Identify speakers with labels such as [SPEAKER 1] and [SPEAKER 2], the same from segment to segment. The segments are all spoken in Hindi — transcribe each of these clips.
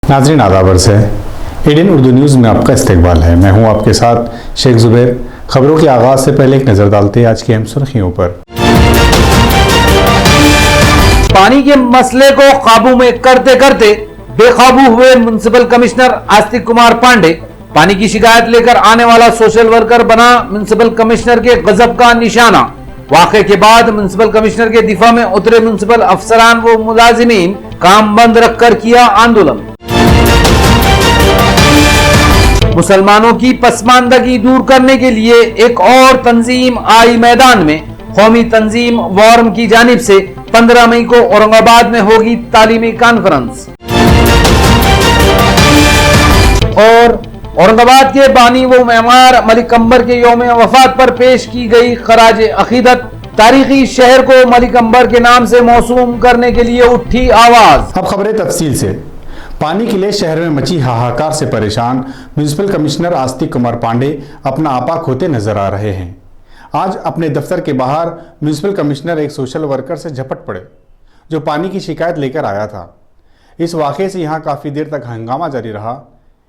[SPEAKER 1] नाज़रीन आदाब से एडीएन उर्दू न्यूज़ में आपका इस्तकबाल है। मैं हूं आपके साथ शेख जुबैर। खबरों के आगाज़ से पहले एक नज़र डालते हैं आज की अहम सुर्खियों पर।
[SPEAKER 2] पानी के मसले को काबू में करते करते बेकाबू हुए म्युनिसिपल कमिश्नर आस्तिक कुमार पांडे। पानी की शिकायत लेकर आने वाला सोशल वर्कर बना म्युनिसिपल कमिश्नर के गजब का निशाना। वाक़े के बाद म्युनिसिपल कमिश्नर के दिफा में उतरे म्युनिसिपल अफसरान व मुलाजिमीन, काम बंद रखकर किया आंदोलन। मुसलमानों की पसमानदगी दूर करने के लिए एक और तंजीम आई मैदान में। कौमी तंजीम वॉर्म की जानिब से 15 मई को औरंगाबाद में होगी तालीमी कॉन्फ्रेंस। और औरंगाबाद के बानी व मेमार मलिक अंबर के यौम वफात पर पेश की गई खराज अकीदत। तारीखी शहर को मलिक अंबर के नाम से मौसूम करने के लिए उठी आवाज।
[SPEAKER 1] अब खबरें तफसील से। पानी के लिए शहर में मची हाहाकार से परेशान म्युनिसिपल कमिश्नर आस्तिक कुमार पांडे अपना आपा खोते नजर आ रहे हैं। आज अपने दफ्तर के बाहर म्युनिसिपल कमिश्नर एक सोशल वर्कर से झपट पड़े जो पानी की शिकायत लेकर आया था। इस वाक़े से यहाँ काफ़ी देर तक हंगामा जारी रहा।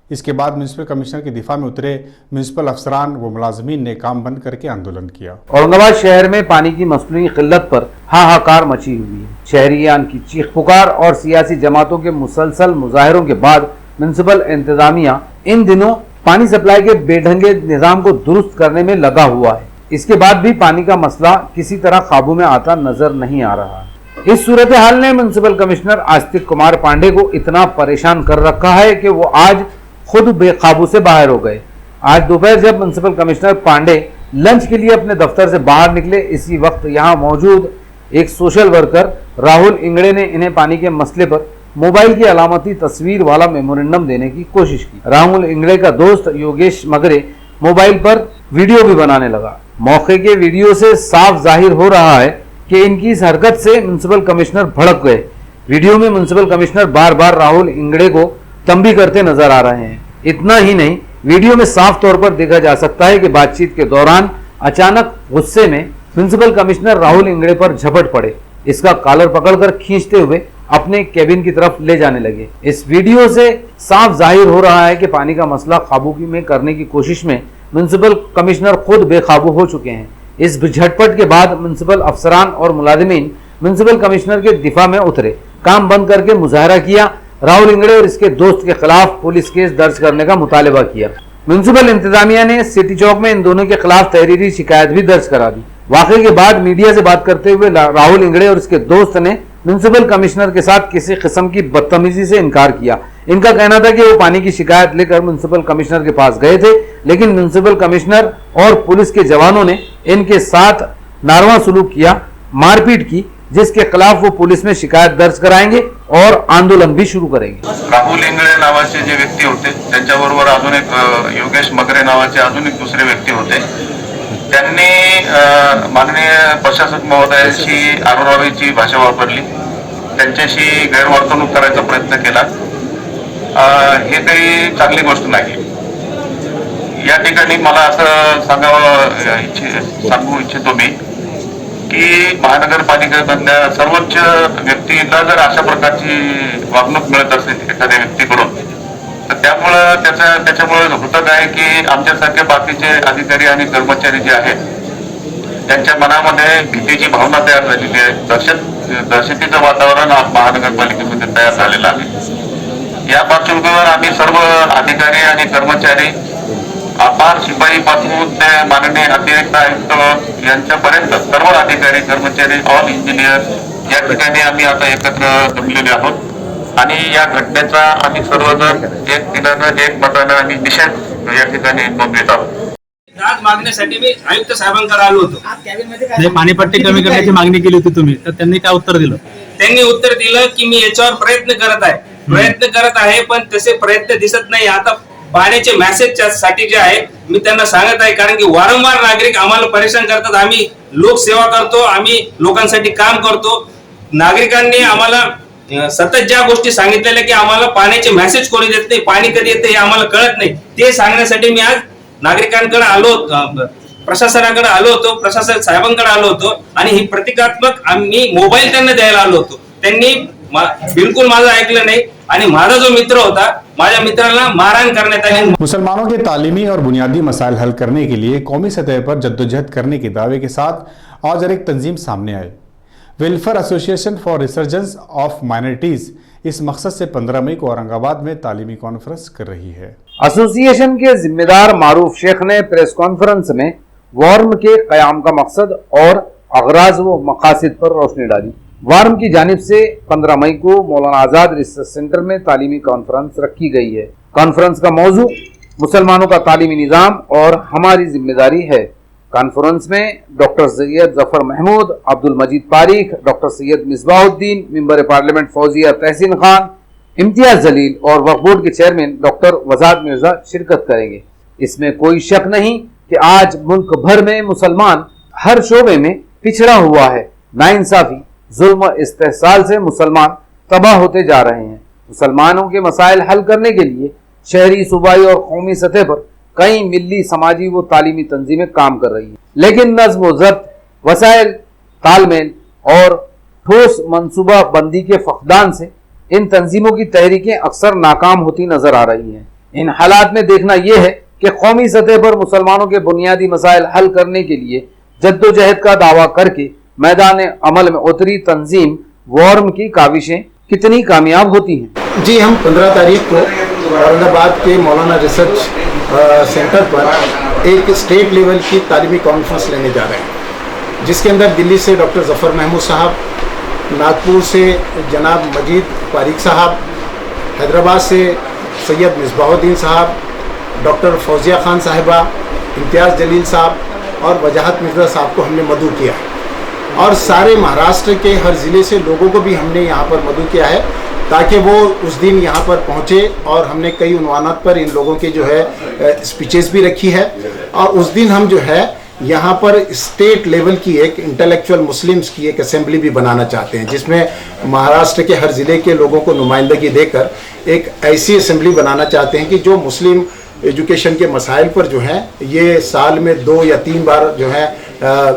[SPEAKER 1] इसके बाद म्युनिसिपल कमिश्नर के दिफा में उतरे म्युनिसिपल अफसरान व मुलाजमीन ने काम बंद करके आंदोलन किया।
[SPEAKER 2] औरंगाबाद शहर में पानी की मसनूई किल्लत पर हाहाकार मची हुई है। शहरियान की चीख पुकार और सियासी जमातों के मुसलसल मुजाहरों के बाद म्युनिसिपल इंतजामिया इन दिनों पानी सप्लाई के बेढंगे निजाम को दुरुस्त करने में लगा हुआ है। इसके बाद भी पानी का मसला किसी तरह काबू में आता नजर नहीं आ रहा। इस सूरत हाल ने म्युनिसिपल कमिश्नर आस्तिक कुमार पांडे को इतना परेशान कर रखा है कि वो आज खुद बेकाबू से बाहर हो गए। आज दोपहर जब म्युनिसिपल कमिश्नर पांडे लंच के लिए अपने दफ्तर से बाहर निकले, इसी वक्त यहाँ मौजूद एक सोशल वर्कर राहुल इंगड़े ने इन्हें पानी के मसले पर मोबाइल की अलामती तस्वीर वाला मेमोरेंडम देने की कोशिश की। राहुल इंगड़े का दोस्त योगेश मगरे मोबाइल पर वीडियो भी बनाने लगा। मौके के वीडियो से साफ जाहिर हो रहा है कि इनकी इस हरकत से म्युनिसिपल कमिश्नर भड़क गए। वीडियो में म्युनिसिपल कमिश्नर बार बार राहुल इंगड़े को तंबी करते नजर आ रहे हैं। इतना ही नहीं, वीडियो में साफ तौर पर देखा जा सकता है कि बातचीत के दौरान अचानक गुस्से में म्युनिसिपल कमिश्नर राहुल इंगड़े पर झपट पड़े। इसका कॉलर पकड़कर खींचते हुए अपने केबिन की तरफ ले जाने लगे। इस वीडियो से साफ जाहिर हो रहा है कि पानी का मसला काबू में करने की कोशिश में म्युनिसिपल कमिश्नर खुद बेकाबू हो चुके हैं। इस झटपट के बाद म्युनिसिपल अफसरान और मुलाजिमीन म्युनिसिपल कमिश्नर के दिफा में उतरे, काम बंद करके मुजाहरा किया। राहुल इंगड़े और इसके दोस्त के खिलाफ पुलिस केस दर्ज करने का मुतालबा किया। म्युनिसिपल इंतजामिया ने सिटी चौक में इन दोनों के खिलाफ तहरीरी शिकायत भी दर्ज करा दी। वाकई के बाद मीडिया से बात करते हुए राहुल इंगड़े और इसके दोस्त ने म्युनिसिपल कमिश्नर के साथ किसी किस्म की बदतमीजी से इनकार किया। इनका कहना था कि वो पानी की शिकायत लेकर म्युनिसिपल कमिश्नर के पास गए थे, लेकिन म्युनिसिपल कमिश्नर और पुलिस के जवानों ने इनके साथ नारवा सलूक किया, मारपीट की, जिसके खिलाफ वो पुलिस में शिकायत दर्ज कराएंगे और आंदोलन भी शुरू करेंगे।
[SPEAKER 3] राहुल इंगळे नावाचे जे व्यक्ती होते त्यांच्याबरोबर अजून एक योगेश मगरे नावाचे अजून एक दुसरे व्यक्ती होते। त्यांनी माननीय प्रशासक महोदयांशी आरोरावीची भाषा वापरली, त्यांच्याशी गैरवर्तणूक करायचा प्रयत्न केला। हे काही चांगली गोष्ट नाही। या ठिकाणी मला असं सांगू इच्छितो मी की महानगरपालिकेमधल्या सर्वोच्च व्यक्तीला जर अशा प्रकारची वागणूक मिळत असेल एखाद्या व्यक्तीकडून, तर त्याच्यामुळे होतं काय की आमच्यासारखे बाकीचे अधिकारी आणि कर्मचारी जे आहेत त्यांच्या मनामध्ये भीतीची भावना तयार झालेली आहे। दहशतीचं वातावरण महानगरपालिकेमध्ये तयार झालेलं आहे। या पार्श्वभूमीवर आम्ही सर्व अधिकारी आणि कर्मचारी अपार शिपाई पासून ते माननीय अतिरिक्त आयुक्त यांच्यापर्यंत सर्व अधिकारी कर्मचारी ऑल इंजिनियर या ठिकाणी आम्ही आता एकत्र जमलेले आहोत आणि या घटनेचा आम्ही सर्वजण एक दिनानं एक मतानं आम्ही निषेध या ठिकाणी नोंदवित आहोत।
[SPEAKER 4] दाद मागण्यासाठी मी आयुक्त साहेबांकडे आलो होतो।
[SPEAKER 5] पाणीपट्टी कमी करण्याची मागणी केली होती तुम्ही, तर त्यांनी काय उत्तर दिलं?
[SPEAKER 4] त्यांनी उत्तर दिलं की मी याच्यावर प्रयत्न करत आहे, पण तसे प्रयत्न दिसत नाही। आता पाण्याचे मेसेज साठी जे आहे मी त्यांना सांगत आहे, कारण की वारंवार नागरिक आम्हाला परेशान करतात. आम्ही लोकसेवा करतो, आम्ही लोकांसाठी काम करतो. नागरिकांनी आम्हाला सतत ज्या गोष्टी सांगितलेल्या की आम्हाला पाण्याचे मेसेज कोणी देत नाही, पाणी कधी येते हे आम्हाला कळत नाही, ते सांगण्यासाठी मी आज नागरिकांकडे आलो, प्रशासनाकडे आलो होतो, प्रशासन साहेबांकडे आलो होतो आणि ही प्रतिकात्मक आम्ही मोबाईल त्यांना द्यायला आलो होतो. त्यांनी बिल्कुल माझं ऐकलं नाही आणि माझा जो मित्र होता, माझ्या मित्राला मारहाण करण्यात आली.
[SPEAKER 1] मुसलमानों के तालीमी और बुनियादी मसाइल हल करने के लिए कौमी सतह पर जद्दोजहद करने के दावे के साथ आज एक तंजीम सामने आई। Welfare association for resurgence of minorities इस मकसद से 15 मई को औरंगाबाद में तालीमी कॉन्फ्रेंस कर रही है।
[SPEAKER 2] एसोसिएशन के जिम्मेदार मारूफ शेख ने प्रेस कॉन्फ्रेंस में वार्म के कयाम का मकसद और अगराज व मकासद पर रोशनी डाली। वार्म की जानिब से 15 मई को मौलाना आजाद रिसर्च सेंटर में तालीमी कॉन्फ्रेंस रखी गई है। कॉन्फ्रेंस का मौजू मुसलमानों का तालीमी निज़ाम और हमारी जिम्मेदारी है। कॉन्फ्रेंस में doctor Syed Zafar Mahmood, Abdul Majeed Parikh, doctor Syed Misbahuddin, member parliament Fauzia Tehseen Khan, Imtiaz Jaleel और वक्फ बोर्ड के चेयरमैन डॉक्टर वजाद मिर्जा शिरकत करेंगे। इसमें कोई शक नहीं कि आज मुल्क भर में मुसलमान हर शोबे में पिछड़ा हुआ है। नाइंसाफी, जुल्म, इस्तेहसाल से मुसलमान तबाह होते जा रहे हैं। मुसलमानों के मसाइल हल करने के लिए शहरी, सूबाई और कौमी सतह पर कई मिली, समाजी व तालीमी तंजीमें काम कर रही हैं, लेकिन नज़्म व ज़ब्त, वसाइल, तालमेल और ठोस मनसूबा बंदी के फकदान से इन तंजीमों की तहरीकें अक्सर नाकाम होती नजर आ रही हैं। इन हालात में देखना यह है कि कौमी सतह पर मुसलमानों के बुनियादी मसाइल हल करने के लिए जद्दोजहद का दावा करके मैदान अमल में उतरी तंजीम वार्म की काविशें कितनी कामयाब होती हैं।
[SPEAKER 6] जी, हम 15 तारीख को औरंगाबाद के मौलाना रिसर्च सेंटर पर एक स्टेट लेवल की तालीमी कॉन्फ्रेंस लेने जा रहे हैं, जिसके अंदर दिल्ली से डॉक्टर जफ़र महमूद साहब, नागपुर से जनाब मजीद पारीक साहब, हैदराबाद से सैयद मिसबाहुद्दीन साहब, डॉक्टर फौजिया खान साहिबा, इम्तियाज़ जलील साहब और वजाहत मिर्ज़ा साहब को हमने मदऊ किया है। और सारे महाराष्ट्र के हर ज़िले से लोगों को भी हमने यहाँ पर मदऊ किया है ताकि वो उस दिन यहाँ पर पहुँचे। और हमने कई उन्वानात पर इन लोगों के जो है स्पीचेस भी रखी है। और उस दिन हम जो है यहाँ पर स्टेट लेवल की एक इंटेलेक्चुअल मुस्लिम्स की एक असेंबली भी बनाना चाहते हैं, जिसमें महाराष्ट्र के हर ज़िले के लोगों को नुमाइंदगी देकर एक ऐसी असेंबली बनाना चाहते हैं कि जो मुस्लिम एजुकेशन के मसाइल पर जो है ये साल में 2 या 3 बार जो है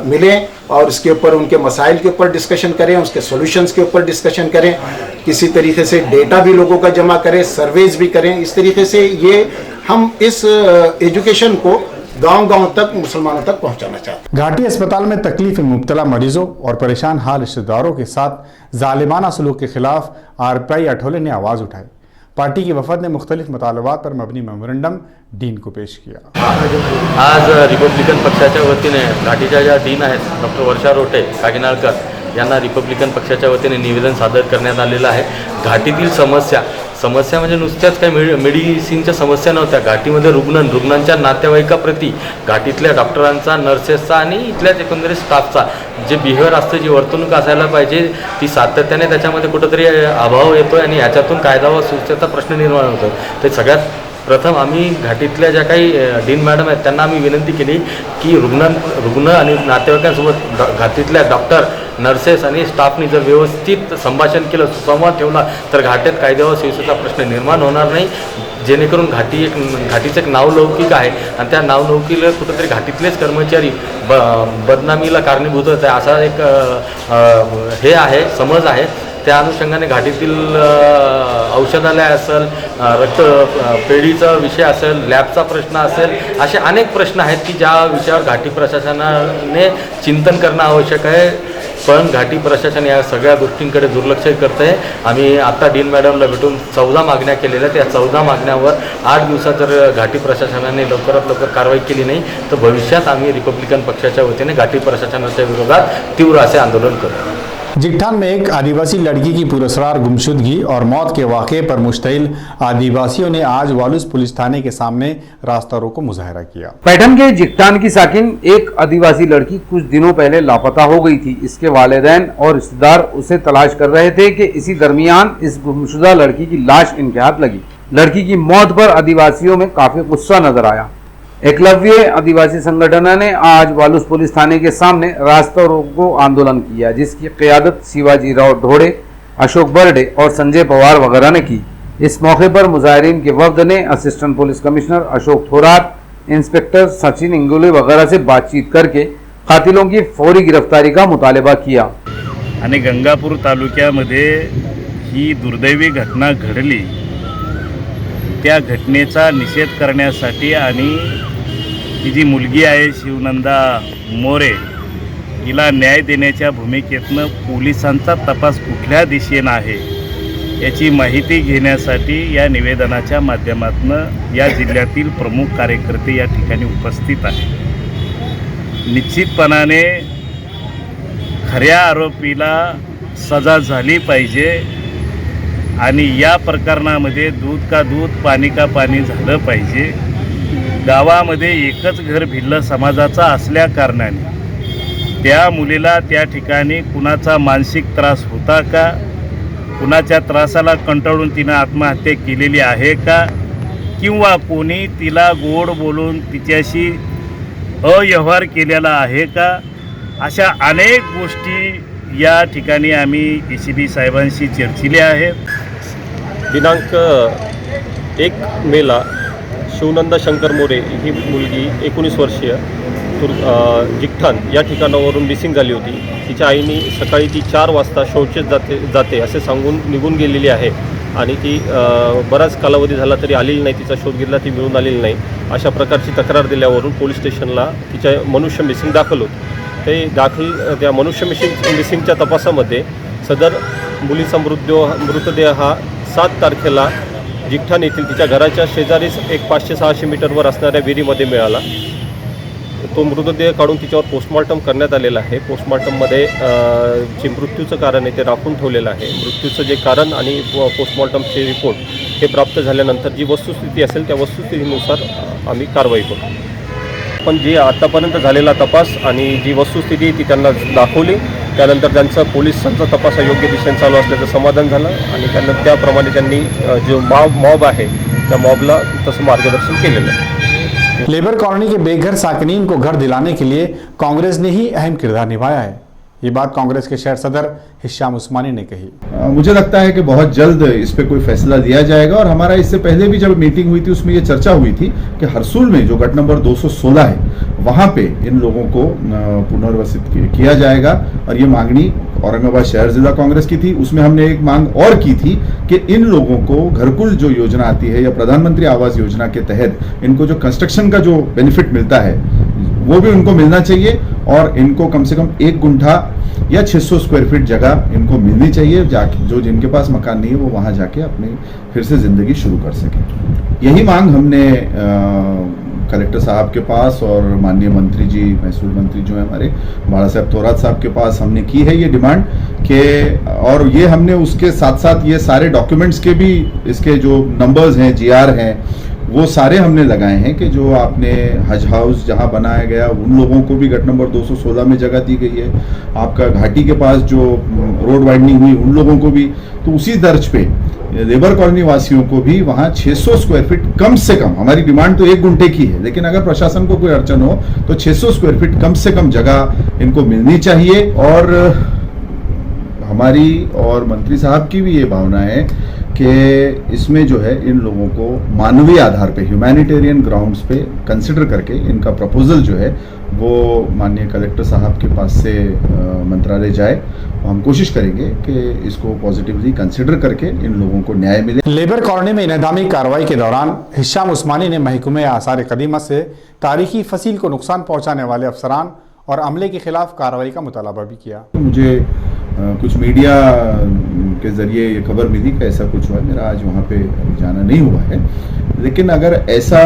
[SPEAKER 6] मिलें और इसके ऊपर उनके मसाइल के ऊपर डिस्कशन करें, उसके सॉल्यूशंस के ऊपर डिस्कशन करें, किसी तरीके से डेटा भी लोगों का जमा करें, सर्वेज भी करें। इस तरीके से ये हम इस एजुकेशन को गांव-गांव तक मुसलमानों तक पहुंचाना चाहते हैं।
[SPEAKER 1] घाटी अस्पताल में तकलीफ में मुब्तला मरीजों और परेशान हाल रिश्तेदारों के साथ जालिमाना सलूक के खिलाफ आरपीआई अठोले ने आवाज़ उठाई। पार्टी की वफद ने मुख्तलिफ मुतालबात पर मबनी मेमोरेंडम डीन को पेश किया।
[SPEAKER 7] आज रिपब्लिकन पक्षाच्या वतीने घाटीच्या ज्या डीन आहेत डॉक्टर वर्षा रोटे कागिनाळकर यांना रिपब्लिकन पक्षाच्या वतीने निवेदन सादर करण्यात आलेलं आहे। घाटीतील समस्या म्हणजे नुसत्याच काही मेडिसिनच्या समस्या नव्हत्या। घाटीमध्ये रुग्णांच्या नातेवाईकाप्रती घाटीतल्या डॉक्टरांचा, नर्सेसचा आणि इथल्याच एकंदरीत स्टाफचा जे बिहेवियर असतं, जी वर्तणूक असायला पाहिजे, ती सातत्याने त्याच्यामध्ये कुठंतरी अभाव येतो आणि ह्याच्यातून कायदा व सुव्यवस्थेचा प्रश्न निर्माण होतो। तर सगळ्यात प्रथम आम्ही घाटीतल्या ज्या काही डीन मॅडम आहेत त्यांना आम्ही विनंती केली की रुग्ण आणि नातेवाईकांसोबत घाटीतल्या डॉक्टर, नर्सेस आणि स्टाफनी जर व्यवस्थित संभाषण केलं, संवाद ठेवला तर घाट्यात कायदा व सुव्यवस्थेचा प्रश्न निर्माण होणार नाही, जेणेकरून घाटीचं एक नावलौकिक आहे आणि त्या नावलौकिकला कुठंतरी घाटीतलेच कर्मचारी बदनामीला कारणीभूत होत आहे असा एक हे आहे, समज आहे। त्या अनुषंगाने घाटीतील औषधालय असेल, रक्त पेढीचा विषय असेल, लॅबचा प्रश्न असेल, असे अनेक प्रश्न आहेत की ज्या विषयावर घाटी प्रशासनाने चिंतन करणं आवश्यक आहे। पण घाटी प्रशासन या सगळ्या गोष्टींकडे दुर्लक्ष करत आहे। आम्ही आता डीन मॅडमला भेटून 14 मागण्या केलेल्या, त्या 14 मागण्यावर 8 दिवसात जर घाटी प्रशासनाने लवकरात लवकर कारवाई केली नाही तर भविष्यात आम्ही रिपब्लिकन पक्षाच्या वतीने घाटी प्रशासनाच्या विरोधात तीव्र असे आंदोलन करू।
[SPEAKER 1] जिट्ठान में एक आदिवासी लड़की की पुरस्कार गुमशुदगी और मौत के वाक़े पर मुश्तइल आदिवासियों ने आज वालूस पुलिस थाने के सामने रास्ता रोको मुजाहरा किया।
[SPEAKER 2] पैठन के जिट्ठान की साकिन एक आदिवासी लड़की कुछ दिनों पहले लापता हो गई थी। इसके वालिदैन और रिश्तेदार उसे तलाश कर रहे थे कि इसी दरमियान इस गुमशुदा लड़की की लाश इनके हाथ लगी। लड़की की मौत पर आदिवासियों में काफी गुस्सा नजर आया। एकलव्य आदिवासी संगठन ने आज वालूस पुलिस थाने के सामने रास्ता रोको आंदोलन किया, जिसकी क़यादत शिवाजी राव ढोड़े, अशोक बर्डे और संजय पवार वगैरह ने की। इस मौके पर मुजाहिरीन के वफ्द ने assistant police commissioner Ashok Thorat, inspector Sachin Ingole वगैरह से बातचीत करके कातिलों की फौरी गिरफ्तारी का मुतालबा किया।
[SPEAKER 8] आणि गंगापूर तालुक्यामध्ये ही दुर्दैवी घटना घडली, त्या घटनेचा निषेध करण्यासाठी आणि ही जी मुलगी आहे शिवनंदा मोरे, हिला न्याय देण्याच्या भूमिकेतनं पोलिसांचा तपास कुठल्या दिशेनं आहे याची माहिती घेण्यासाठी या निवेदनाच्या माध्यमातून या जिल्ह्यातील प्रमुख कार्यकर्ते या ठिकाणी उपस्थित आहेत। निश्चितपणाने खऱ्या आरोपीला सजा झाली पाहिजे आणि या प्रकरणामध्ये दूध का दूध पाणी का पाणी झालं पाहिजे। गावामध्ये एकच घर भिल्ल समाजाचा असल्या कारणाने त्या मुलीला त्या ठिकाणी कुणाचा मानसिक त्रास होता का, कुणाच्या त्रासाला कंटाळून तिनं आत्महत्या केलेली आहे का, किंवा कोणी तिला गोड बोलून तिच्याशी अव्यवहार केलेला आहे का, अशा अनेक गोष्टी या ठिकाणी आम्ही ACP साहेबांशी चर्चिल्या आहेत।
[SPEAKER 9] दिनांक 1 मेला शिवनंदा शंकर मोरे ही मुलगी 19 वर्षीय जिकठाण या ठिकाणावरून मिसिंग झाली होती। तिच्या आईने सकाळी ती 4 वाजता शौचेत जाते असे सांगून निघून गेलेली आहे आणि ती बराच कालावधी झाला तरी आलेली नाही, तिचा शोध घेतला ती मिळून आलेली नाही। अशा प्रकारची तक्रार दिल्यावरून पोलीस स्टेशनला तिच्या मनुष्य मिसिंग दाखल होतं। ते त्या मनुष्य मिसिंगच्या तपासामध्ये सदर मुलीचा मृतदेह हा 7 तारखेला जिकठाण येथील तिच्या घराच्या शेजारीच एक 500-600 मीटरवर असणाऱ्या विहिरीमध्ये मिळाला। तो मृतदेह काढून तिच्यावर पोस्टमॉर्टम करण्यात आलेला आहे। पोस्टमॉर्टममध्ये जे मृत्यूचं कारण आहे ते राखून ठेवलेलं आहे। मृत्यूचं जे कारण आणि पोस्टमॉर्टमचे रिपोर्ट हे प्राप्त झाल्यानंतर जी वस्तुस्थिती असेल त्या वस्तुस्थितीनुसार आम्ही कारवाई करू। पण जी आतापर्यंत झालेला तपास आणि जी वस्तुस्थिती ती त्यांना दाखवली, त्यानंतर त्यांचा पोलिसांचा तपास योग्य दिशेने चालू असल्याचं समाधान झालं आणि त्याप्रमाणे त्यांनी जो मॉब आहे त्या मॉबला तसं मार्गदर्शन केलेलं आहे।
[SPEAKER 1] लेबर कॉलोनी के बेघर साकिनीन को घर दिलाने के लिए कांग्रेस ने ही अहम किरदार निभाया है। ये बात कांग्रेस के शहर सदर हिशाम उस्मानी ने कही।
[SPEAKER 10] मुझे लगता है कि बहुत जल्द इस पे कोई फैसला लिया जाएगा और हमारा इससे पहले भी जब मीटिंग हुई थी उसमें ये चर्चा हुई थी कि हरसूल में जो गट नंबर 216 है वहाँ पे इन लोगों को पुनर्वसित किया जाएगा और ये मांगनी औरंगाबाद शहर जिला कांग्रेस की थी। उसमें हमने एक मांग और की थी कि इन लोगों को घरकुल जो योजना आती है या प्रधानमंत्री आवास योजना के तहत इनको जो कंस्ट्रक्शन का जो बेनिफिट मिलता है वो भी उनको मिलना चाहिए और इनको कम से कम 1 गुंठा या 600 स्क्वायर फीट जगह इनको मिलनी चाहिए, जाके जो जिनके पास मकान नहीं है वो वहाँ जाके अपनी फिर से ज़िंदगी शुरू कर सकें। यही मांग हमने कलेक्टर साहब के पास और माननीय मंत्री जी, महसूल मंत्री जो है हमारे बाला साहब थोरात साहब के पास हमने की है ये डिमांड के, और ये हमने उसके साथ साथ ये सारे डॉक्यूमेंट्स के भी इसके जो नंबर्स हैं, GR हैं, वो सारे हमने लगाए हैं कि जो आपने हज हाउस जहाँ बनाया गया उन लोगों को भी गट नंबर 216 में जगह दी गई है। आपका घाटी के पास जो रोड वाइडनिंग हुई उन लोगों को भी, तो उसी दर्ज पे लेबर कॉलोनी वासियों को भी वहाँ 600 स्क्वायर फीट कम से कम, हमारी डिमांड तो 1 गुंठे की है लेकिन अगर प्रशासन को कोई अड़चन हो तो 600 स्क्वायर फीट कम से कम जगह इनको मिलनी चाहिए। और हमारी और मंत्री साहब की भी ये भावना है कि इसमें जो है इन लोगों को मानवीय आधार पे, ह्यूमैनिटेरियन ग्राउंड्स पे कंसिडर करके इनका प्रपोजल जो है वो माननीय कलेक्टर साहब के पास से मंत्रालय जाए। हम कोशिश करेंगे कि इसको पॉजिटिवली कंसिडर करके इन लोगों को न्याय मिले।
[SPEAKER 1] लेबर कॉलोनी में इन्हदामी कार्रवाई के दौरान हिशाम उस्मानी ने महकमे आसार कदीमा से तारीखी फसील को नुकसान पहुँचाने वाले अफसरान और अमले के खिलाफ कार्रवाई का मुतालबा भी किया।
[SPEAKER 10] मुझे कुछ मीडिया के ज़रिए ये खबर मिली कि ऐसा कुछ हुआ है, मेरा आज वहाँ पे जाना नहीं हुआ है, लेकिन अगर ऐसा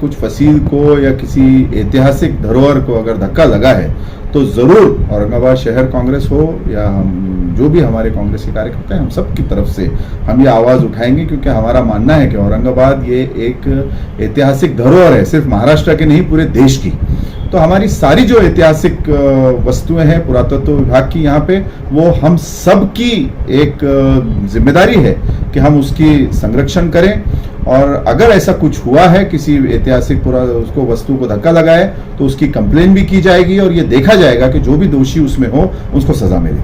[SPEAKER 10] कुछ फसील को या किसी ऐतिहासिक धरोहर को अगर धक्का लगा है तो ज़रूर औरंगाबाद शहर कांग्रेस हो या हम जो भी हमारे कांग्रेस के कार्यकर्ता हैं, हम सब की तरफ से हम ये आवाज़ उठाएंगे, क्योंकि हमारा मानना है कि औरंगाबाद ये एक ऐतिहासिक धरोहर है, सिर्फ महाराष्ट्र के नहीं पूरे देश की। तो हमारी सारी जो ऐतिहासिक वस्तुएं हैं पुरातत्व विभाग की यहाँ पे, वो हम सब की एक जिम्मेदारी है कि हम उसकी संरक्षण करें और अगर ऐसा कुछ हुआ है, किसी ऐतिहासिक पूरा उसको वस्तु को धक्का लगाए, तो उसकी कंप्लेन भी की जाएगी और ये देखा जाएगा कि जो भी दोषी उसमें हो उसको सजा मिले।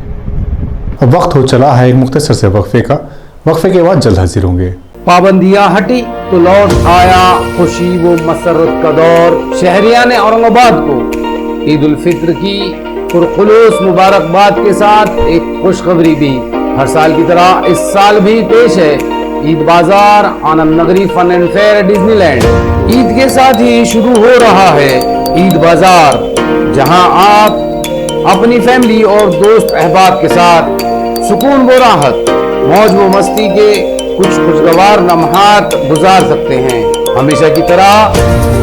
[SPEAKER 1] अब वक्त हो चला है एक मुख्तसर से वक्फे का। वक्फे के बाद जल्द हाजिर होंगे।
[SPEAKER 2] पाबंदियां हटी तो लौट आया खुशी वो मसरत का दौर। शहरियान औरंगाबाद को ईद उल फित्र की पुरखुलूस मुबारकबाद के साथ एक खुशखबरी भी हर साल की तरह इस साल भी पेश है। ईद बाजार Anand Nagari fun and fair Disneyland. Eid के साथ ही शुरू हो रहा है ईद बाजार, जहां आप अपनी फैमिली और दोस्त अहबाब के साथ सुकून व राहत, मौज व मस्ती के कुछ खुशगवार लम्हात गुजार सकते हैं। हमेशा की तरह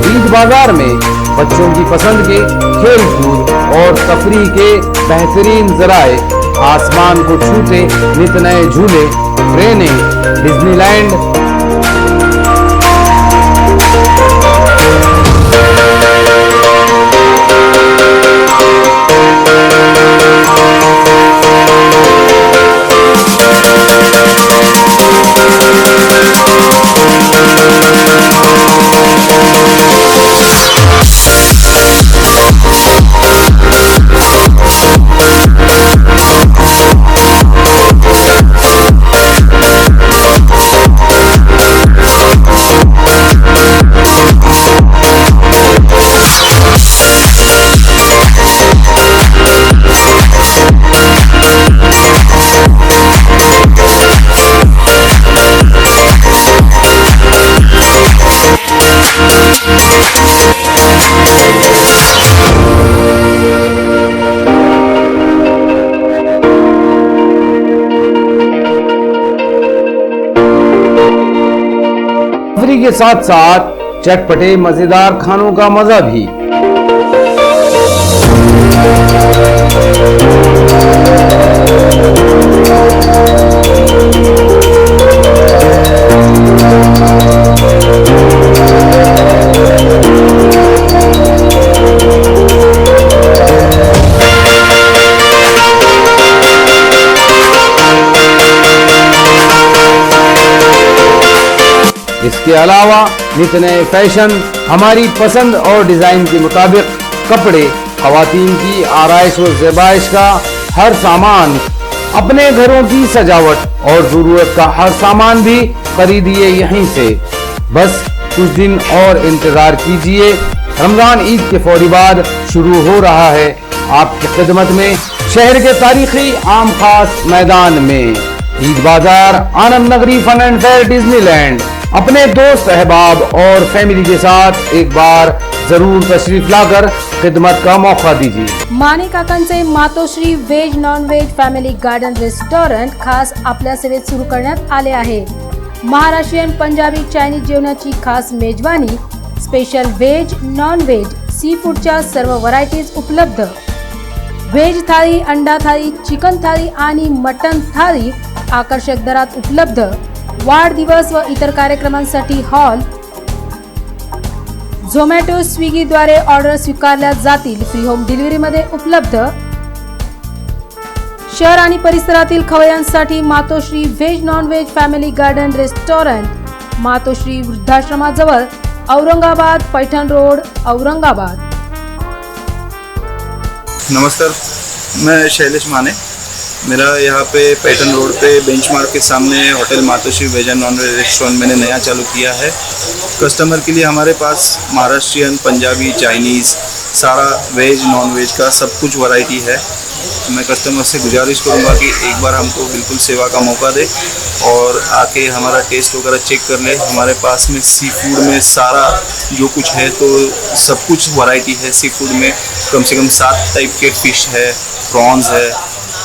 [SPEAKER 2] ईद बाजार में बच्चों की पसंद के खेल कूद और तफरीह के बेहतरीन जराए, आसमान को छूते नित नए झूले, ट्रेनें, डिज्नीलैंड, के साथ साथ चटपटे मजेदार खानों का मजा भी। इसके अलावा नित नए फैशन, हमारी पसंद और डिजाइन के मुताबिक कपड़े, खवातीन की आराइश व ज़ेबाइश का हर सामान, अपने घरों की सजावट और जरूरत का हर सामान भी खरीदिए यहीं से। बस कुछ दिन और इंतजार कीजिए, रमजान ईद के फौरी बाद शुरू हो रहा है आपकी खिदमत में शहर के तारीखी आम खास मैदान में ईद बाजार Anand Nagari fun and fair Disneyland. अपने दोस्त अहबाब और फैमिली के साथ एक बार जरूर तशरीफ लाकर खिदमत का मौका दीजिए।
[SPEAKER 11] माने काकांचे Matoshree veg non veg family garden restaurant खास आपल्या सेवेत सुरू करण्यात आले आहे। महाराष्ट्रीयन, पंजाबी, चायनीज जेवणाची खास मेजवानी, स्पेशल व्हेज, नॉन व्हेज, सी फूडच्या सर्व व्हरायटीज उपलब्ध। व्हेज थाळी, अंडा थाळी, चिकन थाळी आणि मटन थाळी आकर्षक दरात उपलब्ध। वाढदिवस व इतर कार्यक्रमांसाठी हॉल, झोमॅटो, स्विगी द्वारे ऑर्डर स्वीकारल्या जातील। फ्री होम डिलिव्हरी मध्ये उपलब्ध। शहर आणि परिसरातील खवय्यांसाठी Matoshree veg non veg family garden restaurant, Matoshree वृद्धाश्रमाजवळ, औरंगाबाद, पैठण रोड, औरंगाबाद।
[SPEAKER 12] नमस्कार, मैं शैलेश माने। मेरा यहाँ पे पैटर्न रोड पे बेंचमार्क के सामने hotel Matoshree veg and non veg restaurant मैंने नया चालू किया है। कस्टमर के लिए हमारे पास महाराष्ट्रियन, पंजाबी, चाइनीज़, सारा वेज नॉन वेज का सब कुछ वैरायटी है। मैं कस्टमर से गुजारिश करूँगा कि एक बार हमको बिल्कुल सेवा का मौका दे और आके हमारा टेस्ट वगैरह चेक कर ले। हमारे पास में सी फूड में सारा जो कुछ है तो सब कुछ वैरायटी है। सी फूड में कम से कम 7 टाइप के फ़िश है, प्रॉन्स है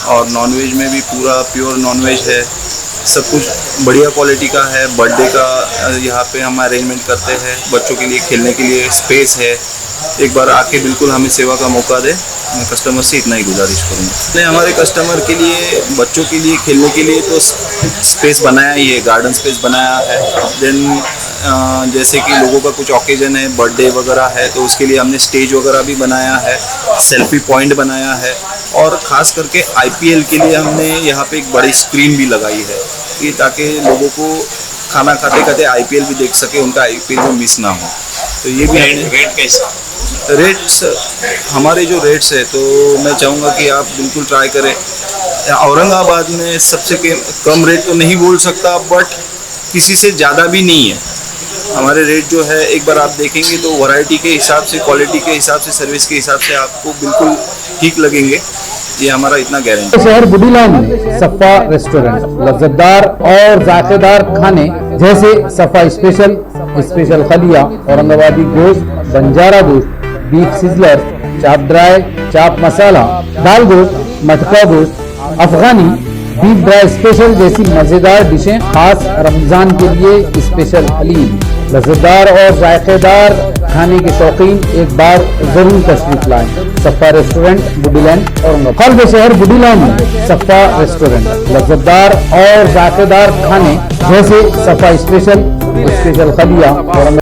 [SPEAKER 12] और नॉनवेज में भी पूरा प्योर नॉनवेज है। सब कुछ बढ़िया क्वालिटी का है। बर्थडे का यहाँ पे हम अरेंजमेंट करते हैं। बच्चों के लिए खेलने के लिए स्पेस है। एक बार आके बिल्कुल हमें सेवा का मौका दे। मैं कस्टमर से इतना ही गुजारिश करूँगा। मैंने हमारे कस्टमर के लिए, बच्चों के लिए खेलने के लिए तो स्पेस बनाया ही है, गार्डन स्पेस बनाया है। देन जैसे कि लोगों का कुछ ओकेजन है, बर्थडे वगैरह है, तो उसके लिए हमने स्टेज वगैरह भी बनाया है, सेल्फी पॉइंट बनाया है और ख़ास करके IPL के लिए हमने यहाँ पे एक बड़ी स्क्रीन भी लगाई है, ये ताकि लोगों को खाना खाते खाते IPL भी देख सके, उनका IPL भी मिस ना हो। तो ये भी
[SPEAKER 4] रेट कैसा?
[SPEAKER 12] रेट्स हमारे जो रेट्स है तो मैं चाहूँगा कि आप बिल्कुल ट्राई करें। औरंगाबाद में सबसे कम रेट तो नहीं बोल सकता, बट किसी से ज़्यादा भी नहीं है। हमारे रेट जो है एक बार आप देखेंगे तो वैरायटी के हिसाब से, क्वालिटी के हिसाब से, सर्विस के हिसाब से आपको बिल्कुल ठीक लगेंगे। ये हमारा इतना गारंटी।
[SPEAKER 2] शहर बुडीलैंड में सफा रेस्टोरेंट लज्जतदार और जायकेदार खाने जैसे सफा स्पेशल, स्पेशल खलिया, औरंगाबादी गोश्त, बंजारा गोश्त, बीफ सिजलर, चाप ड्राई, चाप मसाला, दाल गोश्त, मटका गोश्त, अफगानी, बीफ ड्राई स्पेशल जैसी मजेदार डिशें खास रमजान के लिए स्पेशल हलीम। लज्जतदार और जायकेदार खाने के शौकीन एक बार जरूर तशरीफ लाएं। सफा रेस्टोरेंट बुडीलैंड औरंगाबाद। कल्ब शहर बुडीलैंड में सफा रेस्टोरेंट लज्जतदार और जायकेदार खाने जैसे सफा स्पेशल, स्पेशल खलिया,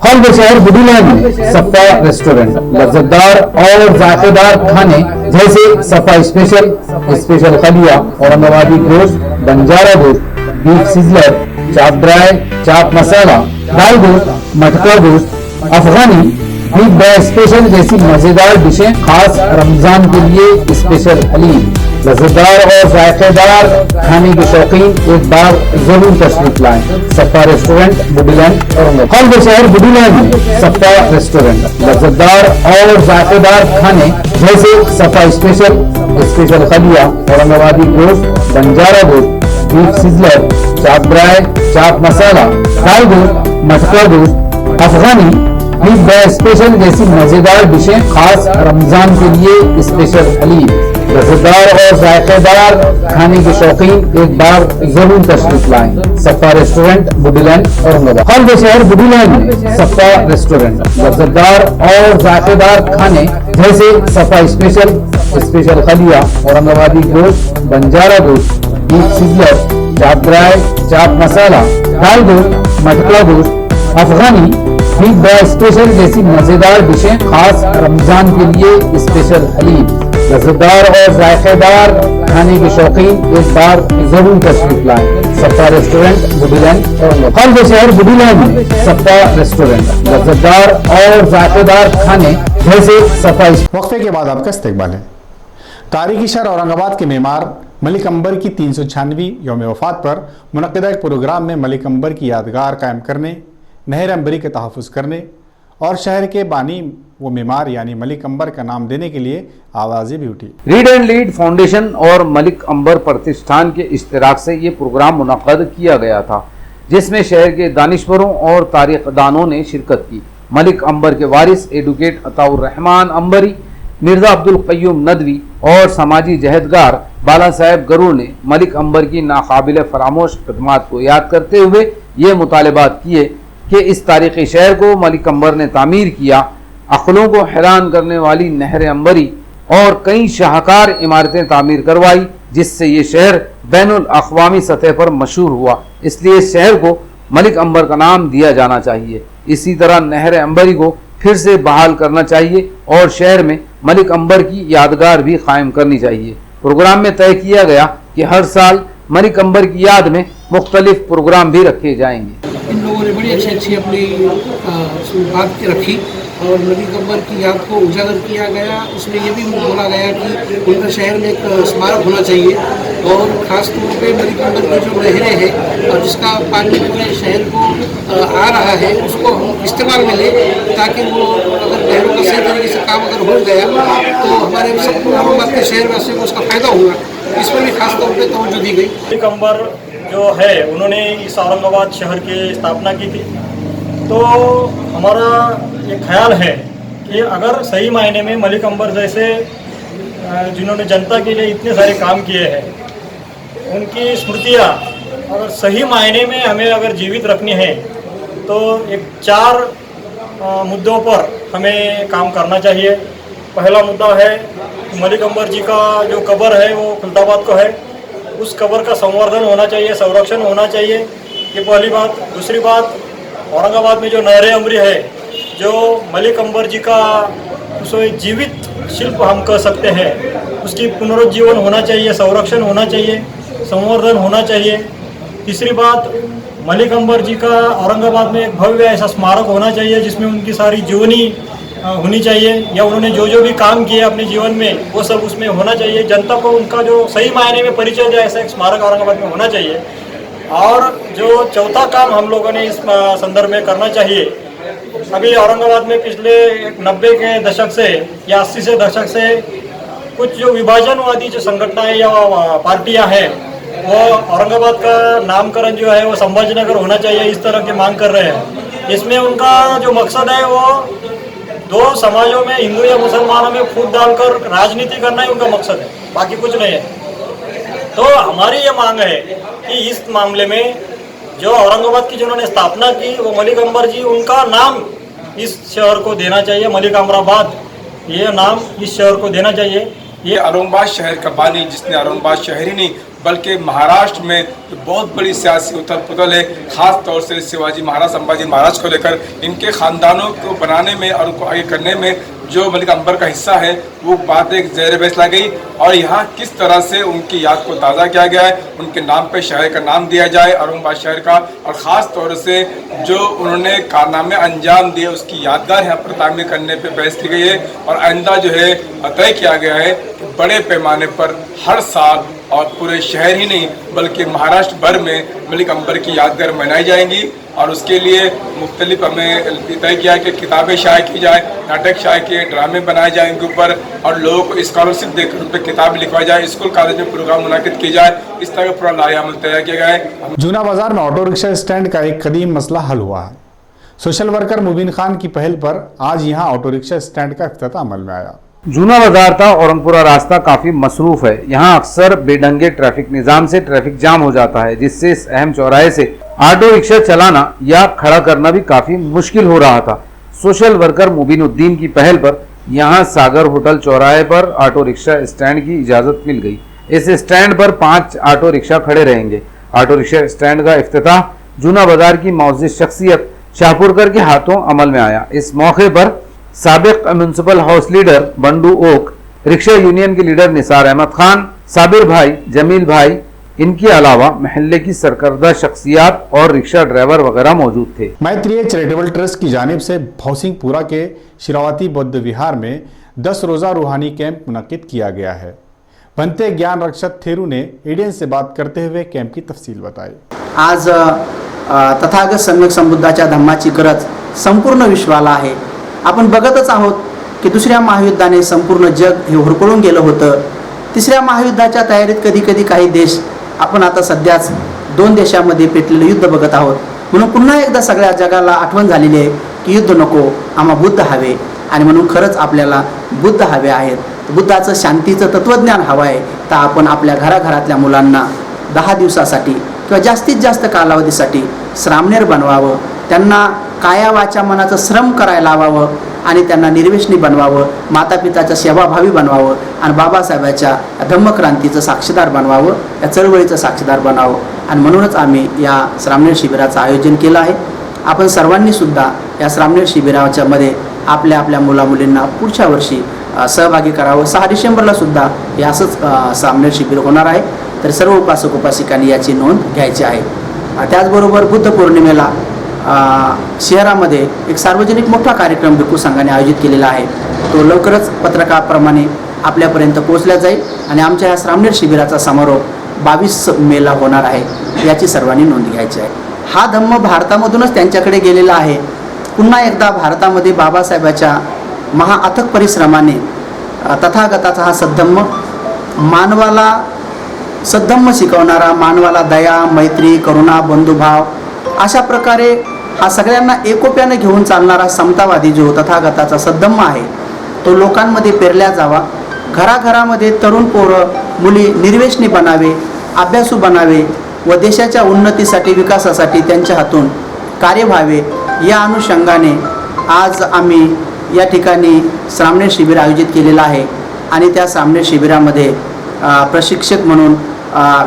[SPEAKER 2] कल्ब शहर बुडीलैंड में सफा रेस्टोरेंट लज्जतदार और जायकेदार खाने जैसे सफा स्पेशल, स्पेशल खलिया, औरंगाबादी गोश्त, बंजारा गोश्त, बीफ सिजलर, चाप ड्राई, चाप मसाला, दाल गोश्त, मटका गोश्त, अफगानी, बीफ ड्राई स्पेशल जैसी मजेदार डिशें खास रमजान के लिए स्पेशल हलीम। लज्जतदार और जायकेदार खाने के शौकीन एक बार जरूर तशरीफ लाएं। सफा रेस्टोरेंट बुडीलैंड औरंगाबाद। कल्ब शहर बुडीलैंड में सफा रेस्टोरेंट लज्जतदार और जायकेदार खाने जैसे सफा स्पेशल, स्पेशल खलिया, औरंगाबादी गोश्त, बंजारा गोश्त, बीफ सिजलर, चाप ड्राई, चाप मसाला, दाल गोश्त, मटका गोश्त, अफगानी, बीफ ड्राई स्पेशल जैसी मजेदार डिशें खास रमजान के लिए स्पेशल हलीम। लज्जतदार और जायकेदार खाने के शौकीन एक बार जरूर तशरीफ लाएं। सफा रेस्टोरेंट बुडीलैंड औरंगाबाद। कल्ब शहर बुडीलैंड में सफा रेस्टोरेंट लज्जतदार और जायकेदार खाने जैसे सफा स्पेशल, स्पेशल खलिया, औरंगाबादी गोश्त, बंजारा गोश्त, बीफ सिजलर, चाप ड्राई, चाप मसाला, दाल गोश्त, मटका गोश्त, अफगानी, बीफ ड्राई स्पेशल जैसी मजेदार डिशें खास रमजान के लिए स्पेशल हलीम। लज्जतदार और जायकेदार खाने के शौकीन एक बार जरूर तशरीफ लाएं। सफा रेस्टोरेंट बुडीलैंड औरंगाबाद। कल्ब शहर बुडीलैंड में सफा रेस्टोरेंट लज्जतदार और जायकेदार खाने जैसे सफा।
[SPEAKER 1] वक्फे के बाद आपका इस्तकबाल है। तारीखी शहर औरंगाबाद के मेमार मलिक अंबर की 396वीं यौम वफात पर मुनक़िदा एक प्रोग्राम में मलिक अंबर की यादगार कायम करने, नहर अंबरी के तहफ़्फ़ुज़ करने और शहर के बानी वो मेमार यानी मलिक अंबर का नाम देने के लिए आवाज़ें भी उठी।
[SPEAKER 2] रीड एंड लीड फाउंडेशन और मलिक अंबर प्रतिष्ठान के इश्तिराक से ये प्रोग्राम मुनक़्क़द किया गया था, जिसमें शहर के दानिश्वरों और तारीख़दानों ने शिरकत की। मलिक अंबर के वारिस एडवोकेट अताउर रहमान अंबरी, मिर्ज़ा अब्दुल क़य्यूम नदवी और समाजी जहदगार बाला साहेब गरूर ने मलिक अंबर की नाकाबिल फरामोश खिदमात को याद करते हुए ये मुतालबात किए कि इस तारीख़ी शहर को मलिक अंबर ने तामीर किया। अक़लों को हैरान करने वाली नहर अंबरी और कई शाहकार इमारतें तामीर करवाई, जिससे ये शहर बैनुल अक़वामी सतह पर मशहूर हुआ। इसलिए इस शहर को मलिक अंबर का नाम दिया जाना चाहिए। इसी तरह नहर अंबरी को फिर से बहाल करना चाहिए और शहर में मलिक अंबर की यादगार भी कायम करनी चाहिए। प्रोग्राम में तय किया गया कि हर साल मलिक अंबर की याद में मुख्तलिफ प्रोग्राम भी रखे जाएंगे।
[SPEAKER 13] इन लोगों ने बड़ी अच्छी अपनी बात रखी और मलिक अंबर की याद को उजागर किया गया। उसमें ये भी बोला गया कि उनका शहर में एक स्मारक होना चाहिए और ख़ास तौर पे मलिक अंबर की जो नहरें हैं और जिसका पानी पूरे शहर को आ रहा है उसको हम इस्तेमाल में लें, ताकि वो अगर नहरों का सही तरीके से काम अगर हो गया तो हमारे सब औरंगाबाद के शहर वासियों को उसका फ़ायदा होगा। इस पर भी खास तौर पर तवज्जो दी गई।
[SPEAKER 9] मलिक अंबर जो है उन्होंने इस औरंगाबाद शहर की स्थापना की थी, तो हमारा ये ख्याल है कि अगर सही मायने में मलिक अंबर जैसे जिन्होंने जनता के लिए इतने सारे काम किए हैं, उनकी स्मृतियाँ अगर सही मायने में हमें अगर जीवित रखनी है तो एक 4 मुद्दों पर हमें काम करना चाहिए। पहला मुद्दा है मलिक अंबर जी का जो कब्र है वो खुलताबाद को है, उस कब्र का संवर्धन होना चाहिए, संरक्षण होना चाहिए, ये पहली बात। दूसरी बात, औरंगाबाद में जो नहर अंबरी है, जो मलिक अंबर जी का उसको जीवित शिल्प हम कह सकते हैं, उसकी पुनरुज्जीवन होना चाहिए, संरक्षण होना चाहिए, संवर्धन होना चाहिए। तीसरी बात,
[SPEAKER 14] मलिक अंबर जी का औरंगाबाद में एक भव्य ऐसा स्मारक होना चाहिए जिसमें उनकी सारी जीवनी होनी चाहिए, या उन्होंने जो जो भी काम किए अपने जीवन में वो सब उसमें होना चाहिए। जनता को उनका जो सही मायने में परिचय दे ऐसा एक स्मारक औरंगाबाद में होना चाहिए। और जो चौथा काम हम लोगों ने इस संदर्भ में करना चाहिए, अभी औरंगाबाद में पिछले 90 के दशक से या 80 से दशक से कुछ जो विभाजनवादी जो संगठनाएं या पार्टियां हैं वो औरंगाबाद का नामकरण जो है वो संभाजीनगर होना चाहिए इस तरह की मांग कर रहे हैं। इसमें उनका जो मकसद है वो दो समाजों में, हिंदू या मुसलमानों में फूट डालकर राजनीति करना ही उनका मकसद है, बाकी कुछ नहीं है। तो हमारी ये मांग है कि इस मामले में जो औरंगाबाद की जिन्होंने स्थापना की वो मलिक अंबर जी, उनका नाम इस शहर को देना चाहिए, मलिक अमराबाद ये नाम इस शहर को देना चाहिए।
[SPEAKER 15] ये औरंगाबाद शहर का बानी, जिसने औरंगाबाद शहर ही नहीं बल्कि महाराष्ट्र में तो बहुत बड़ी सियासी उथल पुथल है, खास तौर से शिवाजी महाराज, संभाजी महाराज को लेकर इनके खानदानों को बनाने में और उनको आगे करने में जो मलिक अंबर का हिस्सा है वो बात एक ज़ेर बहस ला गई। और यहाँ किस तरह से उनकी याद को ताज़ा किया गया है, उनके नाम पे शहर का नाम दिया जाए औरंगाबाद शहर का, और ख़ास तौर से जो उन्होंने कारनामे अंजाम दिए उसकी यादगार यहाँ पर तामीर करने पे बहस की गई है। और आइंदा जो है तय किया गया है कि बड़े पैमाने पर हर साल और पूरे शहर ही नहीं बल्कि महाराष्ट्र भर में मलिक अंबर की यादगार मनाई जाएंगी। और उसके लिए मुख्तलिफ हमें तय किया कि किताबें शाये की जाए, नाटक शाये किए, ड्रामे बनाए जाए इनके ऊपर, और लोगों को स्कॉलरशिप देकर उन पर किताबें लिखवाई जाए, स्कूल कॉलेज में प्रोग्राम मुनाकिद की जाए। इस तरह का पूरा लायामल तैयार किया गया है।
[SPEAKER 1] जूना बाजार में ऑटो रिक्शा स्टैंड का एक कदीम मसला हल हुआ है। सोशल वर्कर मुबीन खान की पहल पर आज यहाँ ऑटो रिक्शा स्टैंड का इफ्तिताह अमल में आया।
[SPEAKER 2] जूना बाजार था औरंगपुरा रास्ता काफी मसरूफ है। यहाँ अक्सर बेढंगे ट्रैफिक निजाम से ट्रैफिक जाम हो जाता है, जिससे इस अहम चौराहे से ऑटो रिक्शा चलाना या खड़ा करना भी काफी मुश्किल हो रहा था। सोशल वर्कर मुबीन उद्दीन की पहल पर यहाँ सागर होटल चौराहे पर ऑटो रिक्शा स्टैंड की इजाजत मिल गई। इस स्टैंड पर 5 ऑटो रिक्शा खड़े रहेंगे। ऑटो रिक्शा स्टैंड का इफ्तिताह जूना बाजार की मौजूद शख्सियत शाहपुरकर के हाथों अमल में आया। इस मौके पर साबिक municipal house leader Bandu Oak, rickshaw union के लीडर निसार अहमद खान, साबिर भाई, जमील भाई, इनके अलावा महल्ले की सरकर्दा शख्सियात और रिक्शा ड्राइवर वगैरह मौजूद थे।
[SPEAKER 1] मैत्रीय चैरिटेबल ट्रस्ट की जानिब से भौसिंगपुरा के शिरावती बौद्ध विहार में 10 रोजा रूहानी कैंप मुनक्किद किया गया है। बनते ज्ञान रक्षक थेरू ने एडियन से बात करते हुए कैंप की तफसील बताई।
[SPEAKER 16] आज तथागत सम्यक संबुद्धाच्या धम्माची गरज संपूर्ण विश्वाला आहे। आपण बघतच आहोत की दुसऱ्या महायुद्धाने संपूर्ण जग हे हुरकळून गेलं होतं। तिसऱ्या महायुद्धाच्या तयारीत कधी कधी काही देश, आपण आता सध्याच 2 देशांमध्ये पेटलेलं युद्ध बघत आहोत। म्हणून पुन्हा एकदा सगळ्या जगाला आठवण झालेली आहे की युद्ध नको, आम्हाला बुद्ध हवे, आणि म्हणून खरंच आपल्याला बुद्ध हवे आहेत। बुद्धाचं शांतीचं तत्वज्ञान हवं आहे, तर आपण आपल्या घराघरातल्या मुलांना 10 दिवसासाठी किंवा जास्तीत जास्त कालावधीसाठी श्रामणेर बनवावं, त्यांना काया वाचा मनाचं श्रम करायला लावावं आणि त्यांना निर्वेशनी बनवावं, मातापिताच्या सेवाभावी बनवावं आणि बाबासाहेबांच्या धम्मक्रांतीचं साक्षीदार बनवावं, या चळवळीचं साक्षीदार बनावं। आणि म्हणूनच आम्ही या श्रामणेर शिबिराचं आयोजन केलं आहे। आपण सर्वांनी सुद्धा या श्रामणेर शिबिराच्या मध्ये आपल्या आपल्या मुलामुलींना पुढच्या वर्षी सहभागी करावं। 6 डिसेंबरला सुद्धा हे असंच श्रामणेर शिबिर होणार आहे, तर सर्व उपासक उपासिकांनी याची नोंद घ्यायची आहे। त्याचबरोबर बुद्ध पौर्णिमेला शहरामध्ये एक सार्वजनिक मोठा कार्यक्रम भिक्खू संघाने आयोजित केलेला आहे। तो लवकरच पत्रकाप्रमाणे आपल्यापर्यंत पोहोचला जाईल आणि आमच्या या श्रामणेर शिबिराचा समारोप 22 मेला होणार आहे, याची सर्वांनी नोंद घ्यायची आहे। हा धम्म भारतामधूनच त्यांच्याकडे गेलेला आहे। पुन्हा एकदा भारतामध्ये बाबासाहेबांच्या महाअथक परिश्रमाने तथागताचा हा सद्धम्म, मानवाला सद्धम्म शिकवणारा, मानवाला दया, मैत्री, करुणा, बंधुभाव अशा प्रकारे हा सगळ्यांना एकोप्याने घेऊन चालणारा समतावादी जो तथागताचा सद्धम्म आहे तो लोकांमध्ये पेरल्या जावा। घराघरामध्ये तरुण पोरं मुली निर्वेशनी बनावे, अभ्यासू बनावे व देशाच्या उन्नतीसाठी, विकासासाठी त्यांच्या हातून कार्य व्हावे, या अनुषंगाने आज आम्ही या ठिकाणी श्रामणेर शिबिर आयोजित केलेलं आहे। आणि त्या श्रामणेर शिबिरामध्ये प्रशिक्षक म्हणून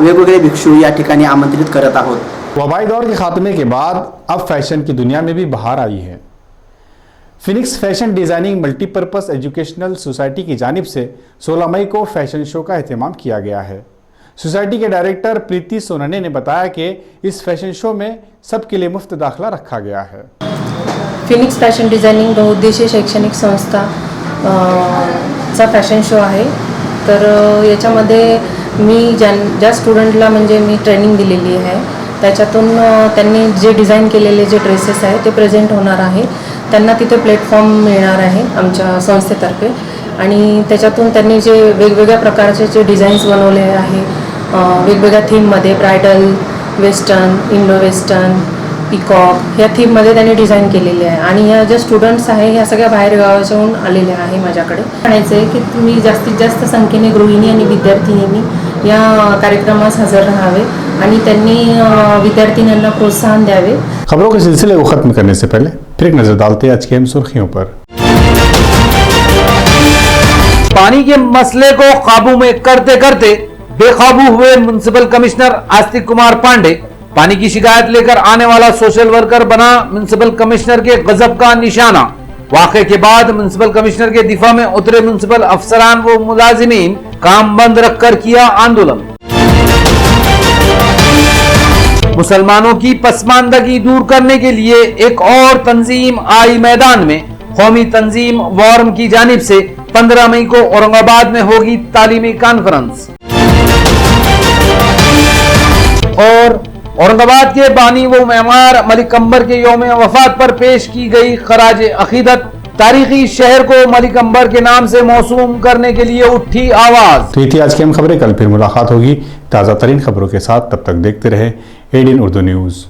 [SPEAKER 16] वेगवेगळे भिक्षू या ठिकाणी आमंत्रित करत आहोत।
[SPEAKER 1] वबाई दौर के खात्मे के बाद अब फैशन की दुनिया में भी बहार आई है। Phoenix fashion designing multipurpose educational society की जानिब से 16 मई को फैशन शो का एहतमाम किया गया है। सोसाइटी के डायरेक्टर प्रीति सोनाने ने बताया कि इस फैशन शो में सबके लिए मुफ्त दाखला रखा गया है।
[SPEAKER 17] फिनिक्स फॅशन डिझायनिंग बहुउद्देशीय शैक्षणिक संस्था चा फॅशन शो आहे। तर याच्यामध्ये मी ज्या स्टुडंटला म्हणजे मी ट्रेनिंग दिलेली आहे त्याच्यातून त्यांनी जे डिझाईन केलेले जे ड्रेसेस आहे ते प्रेझेंट होणार आहे। त्यांना तिथे प्लॅटफॉर्म मिळणार आहे आमच्या संस्थेतर्फे आणि त्याच्यातून त्यांनी जे वेगवेगळ्या प्रकारचे जे डिझाईन्स बनवले आहे वेगवेगळ्या थीममध्ये bridal, western, Indo western, peacock ह्या थीममध्ये त्यांनी डिझाईन केलेले आहे आणि ह्या ज्या स्टुडंट्स आहे ह्या सगळ्या बाहेर गावाच्याहून आलेल्या आहे माझ्याकडे। म्हणायचं आहे की तुम्ही जास्तीत जास्त संख्येने गृहिणी आणि विद्यार्थिनींनी या कार्यक्रमास हजर राहावे आणि त्यांनी विद्यार्थिनींना प्रोत्साहन द्यावे।
[SPEAKER 1] खबरों के सिलसिले को खत्म करने से पहले फिर एक नजर डालते हैं आज की अहम सुर्खियों पर।
[SPEAKER 2] पानी के मसले को काबू में करते करते बेकाबू हुए म्युनिसिपल कमिश्नर आस्तिक कुमार पांडे। पानी की शिकायत लेकर आने वाला सोशल वर्कर बना म्युनिसिपल कमिश्नर के गजब का निशाना। वाक़े के बाद म्युनिसिपल कमिश्नर के दिफा में उतरे म्युनिसिपल अफसरान व मुलाजिमीन, काम बंद रखकर किया आंदोलन। मुसलमानों की पसमानदगी दूर करने के लिए एक और तंजीम आई मैदान में। कौमी तंजीम वॉर्म की जानिब से 15 मई को औरंगाबाद में होगी तालीमी कॉन्फ्रेंस। और औरंगाबाद के बानी व मेमार मलिक अंबर के यौम वफात पर पेश की गई खराज अकीदत। तारीखी शहर को मलिक अंबर के नाम से मौसूम करने के लिए उठी आवाज।
[SPEAKER 1] तो ये थी आज की अहम खबरें। कल फिर मुलाकात होगी ताज़ा तरीन खबरों के साथ। तब तक देखते रहे ADN उर्दू न्यूज़।